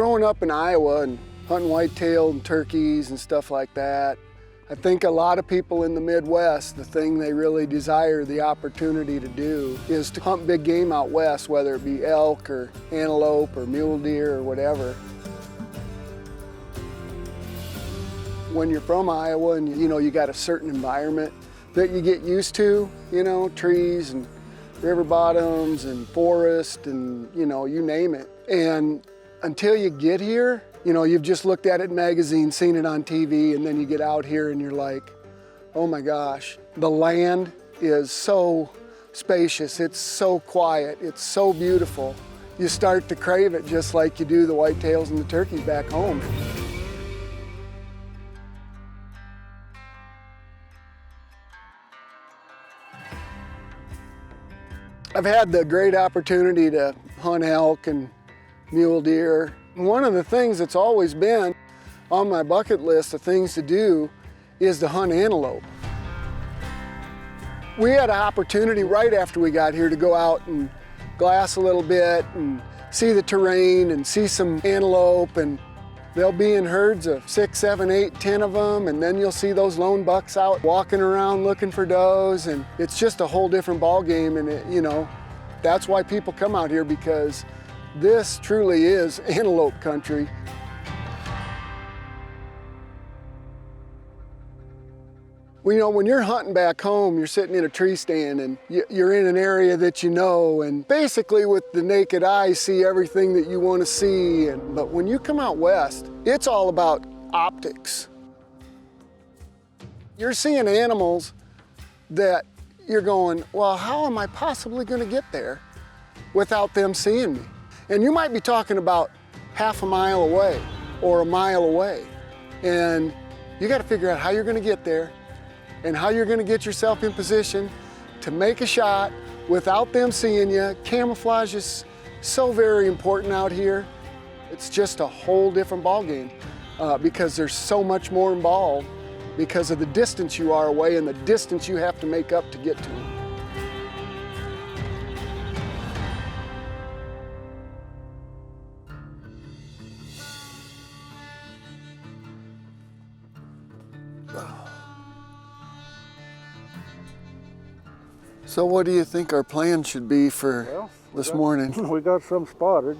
growing up in Iowa and hunting whitetail and turkeys and stuff like that, I think a lot of people in the Midwest, the thing they really desire the opportunity to do is to hunt big game out west, whether it be elk or antelope or mule deer or whatever. When you're from Iowa and you got a certain environment that you get used to, trees and river bottoms and forest and you name it. And until you get here, you've just looked at it in magazines, seen it on TV, and then you get out here and you're like, oh my gosh, the land is so spacious, it's so quiet, it's so beautiful. You start to crave it just like you do the whitetails and the turkeys back home. I've had the great opportunity to hunt elk and mule deer. One of the things that's always been on my bucket list of things to do is to hunt antelope. We had an opportunity right after we got here to go out and glass a little bit and see the terrain and see some antelope, and they'll be in herds of 6, 7, 8, 10 of them, and then you'll see those lone bucks out walking around looking for does, and it's just a whole different ball game. And that's why people come out here, because this truly is antelope country. Well, when you're hunting back home, you're sitting in a tree stand and you're in an area that and basically with the naked eye see everything that you want to see. But when you come out west, it's all about optics. You're seeing animals that you're going, well, how am I possibly going to get there without them seeing me? And you might be talking about half a mile away or a mile away. And you got to figure out how you're going to get there and how you're going to get yourself in position to make a shot without them seeing you. Camouflage is so very important out here. It's just a whole different ballgame because there's so much more involved because of the distance you are away and the distance you have to make up to get to them. So what do you think our plan should be for this morning? We got some spotted,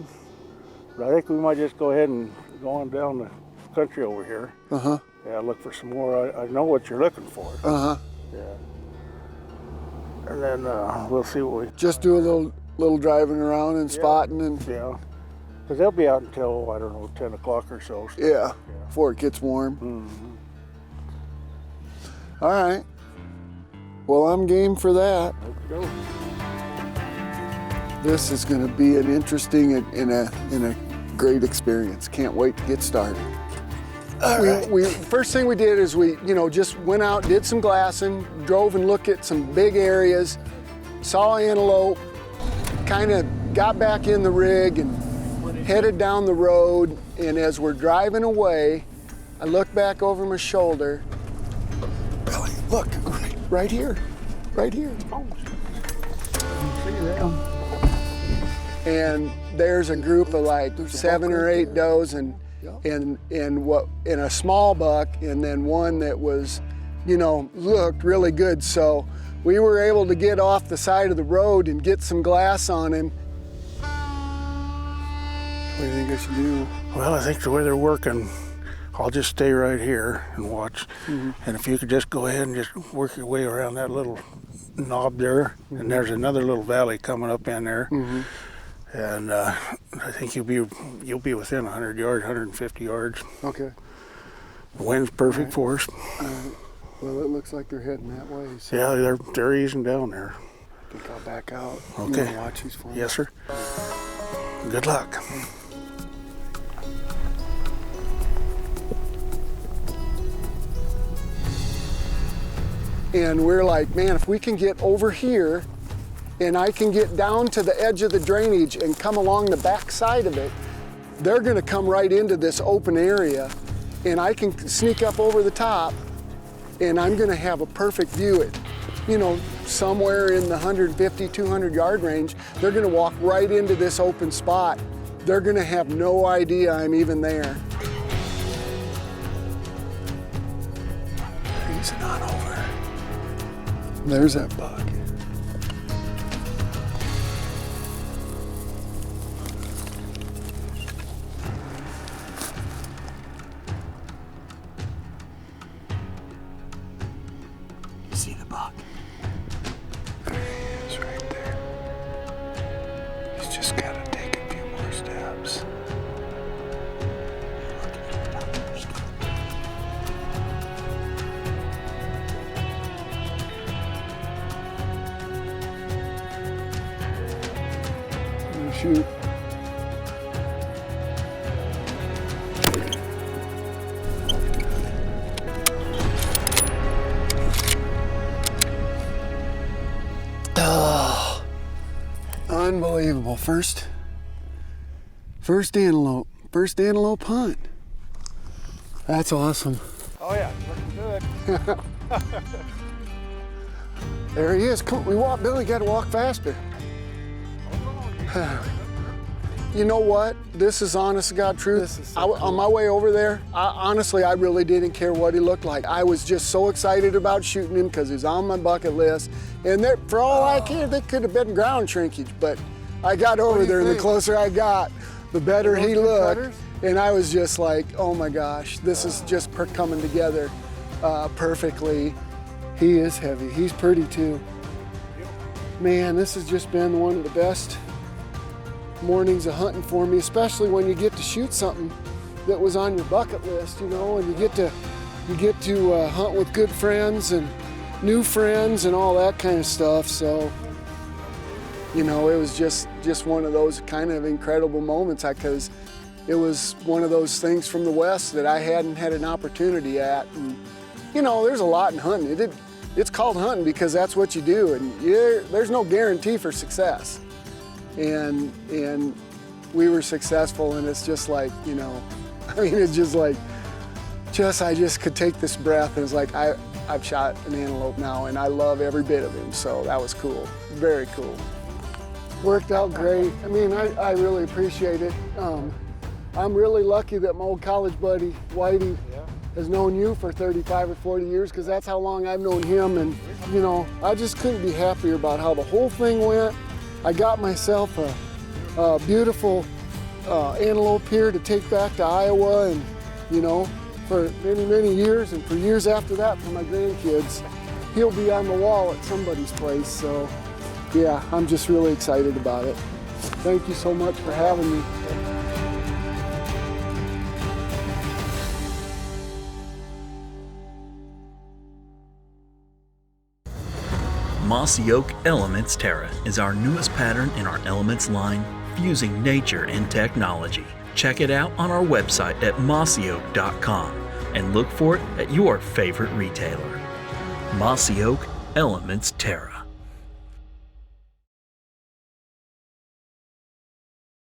but I think we might just go ahead and go on down the country over here. Uh-huh. Yeah, look for some more. I know what you're looking for. Uh-huh. Yeah. And then we'll see what we... Just do a little driving around and spotting and... Yeah. Because they'll be out until, I don't know, 10 o'clock or so. Yeah, before it gets warm. Mm-hmm. All right. Well, I'm game for that. Let's go. This is going to be an interesting and a great experience. Can't wait to get started. First thing we did is we just went out, did some glassing, drove and looked at some big areas, saw antelope, kind of got back in the rig and headed down the road. And as we're driving away, I looked back over my shoulder. Billy, look. Right here, right here. Oh, see them. And there's a group of like 7 or 8 does and a small buck, and then one that was, looked really good. So we were able to get off the side of the road and get some glass on him. What do you think I should do? Well, I think the way they're working, I'll just stay right here and watch. Mm-hmm. And if you could just go ahead and just work your way around that little knob there, mm-hmm. and there's another little valley coming up in there. Mm-hmm. And I think you'll be within 100 yards, 150 yards. Okay. The wind's perfect for us. Well, it looks like they're heading that way. So yeah, they're easing down there. I think I'll back out. Okay. You watch these for me. Yes, sir. Good luck. And we're like, man, if we can get over here and I can get down to the edge of the drainage and come along the back side of it, they're gonna come right into this open area and I can sneak up over the top and I'm gonna have a perfect view at, somewhere in the 150, 200 yard range. They're gonna walk right into this open spot they're gonna have no idea I'm even there. Breezing on over. There's that buck. You see the buck? There he is right there. He's just gotta take a few more steps. Shoot. Oh, unbelievable. First antelope hunt. That's awesome. Oh yeah, looking good. There he is. Come, we walk, Billy, gotta walk faster. You know what? This is honest to God truth. This is so cool. On my way over there, honestly, I really didn't care what he looked like. I was just so excited about shooting him because he was on my bucket list. And there, for all I care, they could have been ground shrinkage, but I got over there, and the closer I got, the better he looked. And I was just like, oh my gosh, this is just coming together perfectly. He is heavy. He's pretty too. Man, this has just been one of the best mornings of hunting for me, especially when you get to shoot something that was on your bucket list, you know, and you get to hunt with good friends and new friends and all that kind of stuff. So, you know, it was just one of those kind of incredible moments because it was one of those things from the West that I hadn't had an opportunity at. And, you know, there's a lot in hunting. It's called hunting because that's what you do, and there's no guarantee for success. And we were successful, and it's just like, you know, I mean, it's just like, I just could take this breath, and it's like, I've shot an antelope now, and I love every bit of him, so that was cool, very cool. Worked out great. I mean, I really appreciate it. I'm really lucky that my old college buddy, Whitey, has known you for 35 or 40 years, because that's how long I've known him, and, you know, I just couldn't be happier about how the whole thing went. I got myself a beautiful antelope here to take back to Iowa, and, you know, for many, many years, and for years after that for my grandkids. He'll be on the wall at somebody's place, so yeah, I'm just really excited about it. Thank you so much for having me. Mossy Oak Elements Terra is our newest pattern in our Elements line, fusing nature and technology. Check it out on our website at mossyoak.com and look for it at your favorite retailer. Mossy Oak Elements Terra.